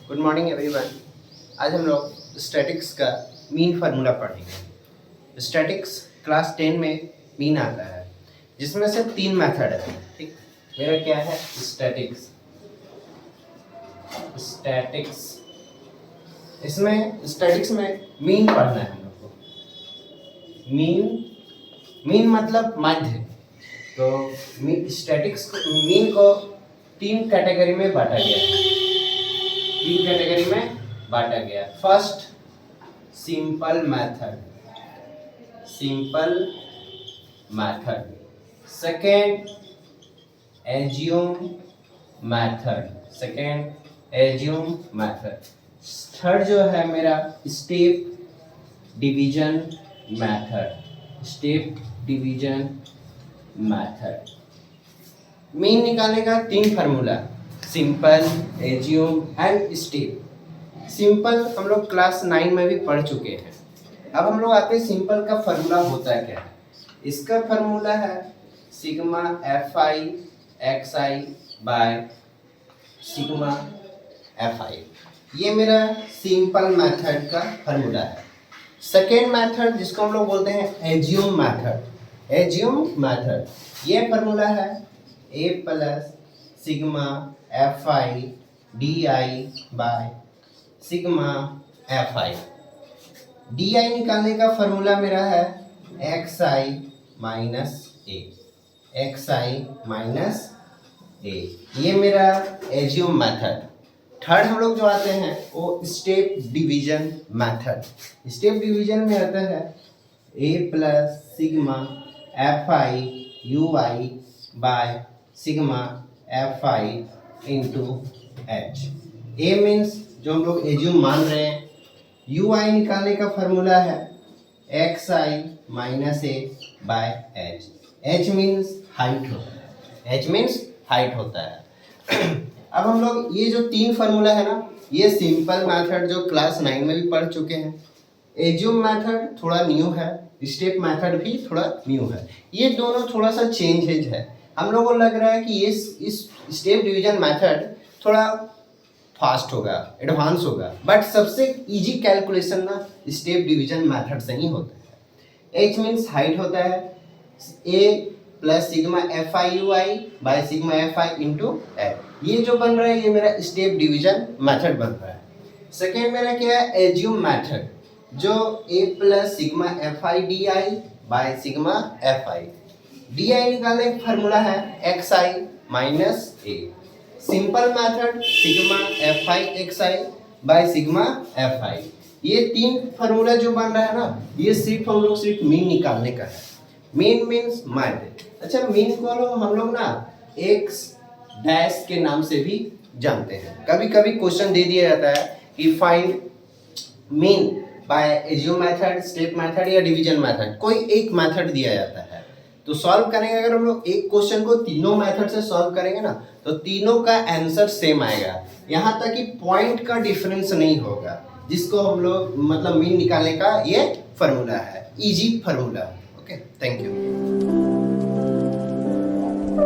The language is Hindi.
Good morning everyone. आज हम लोग स्टैटिक्स का मीन फार्मूला पढ़ेंगे। स्टैटिक्स क्लास 10 में मीन आता है, जिसमें से 3 मेथड है। ठीक, मेरा क्या है स्टैटिक्स। इसमें स्टैटिक्स में मीन पढ़ना है हम लोग को। मीन मतलब माध्य। तो स्टैटिक्स मीन को 3 कैटेगरी में बांटा गया है। First simple method, second assume method, third जो है मेरा स्टेप डिवीजन मैथड। मीन निकालने का 3 formula, simple, assume and step. Simple हम लोग क्लास 9 में भी पढ़ चुके हैं। अब हम लोग आते हैं सिंपल का फार्मूला होता है क्या है। इसका फार्मूला है sigma fi xi by sigma fi। ये मेरा सिंपल मेथड का फार्मूला है। सेकेंड मेथड जिसको हम लोग बोलते हैं एज्यूम मैथड, ये फार्मूला है a plus sigma fi di by sigma fi। di निकालने का फार्मूला मेरा है xi माइनस a। ये मेरा एज्यूम मैथड। थर्ड हम लोग जो आते हैं वो step division method. Step division में आता है a plus sigma fi ui by sigma fi into h। a means जो हम लोग एज्यूम मान रहे हैं। ui निकालने का फार्मूला है xi minus a by h। h means height होता है। अब हम लोग ये जो 3 फार्मूला है ना, ये सिंपल मेथड जो क्लास 9 में भी पढ़ चुके हैं। एज्यूम मेथड थोड़ा न्यू है, स्टेप मेथड भी थोड़ा न्यू है। ये दोनों थोड़ा सा चेंजेज है। हम लोगों को लग रहा है कि ये इस स्टेप डिवीजन मेथड थोड़ा फास्ट होगा, एडवांस होगा, बट सबसे इजी कैलकुलेशन ना स्टेप डिवीजन मेथड से ही होता है। h मीन्स हाइट होता है, a plus sigma fi ui by sigma fi into h। ये जो बन रहा है ये मेरा स्टेप डिवीजन मेथड बन रहा है। सेकेंड मेरा क्या है एज्यूम मैथड, जो a plus sigma fi di by sigma fi। di निकालने का फार्मूला है xi minus a। Simple method sigma fi xi by sigma fi। ये 3 फार्मूला जो बन रहा है ना, ये सिर्फ हम लोग मीन निकालने का है। मीन मीन्स माध्य। अच्छा, मीन को हम लोग ना x डैश के नाम से भी जानते हैं। कभी कभी क्वेश्चन दे दिया जाता है कि find mean by assume method, step method या डिवीजन मैथड। कोई एक मैथड दिया जाता है तो सॉल्व करेंगे। अगर हम लोग एक क्वेश्चन को तीनों मेथड से सॉल्व करेंगे ना, तो तीनों का आंसर सेम आएगा। यहाँ तक कि पॉइंट का डिफरेंस नहीं होगा, जिसको हम लोग मतलब मीन निकालने का ये फार्मूला है। Easy formula. Okay, thank you.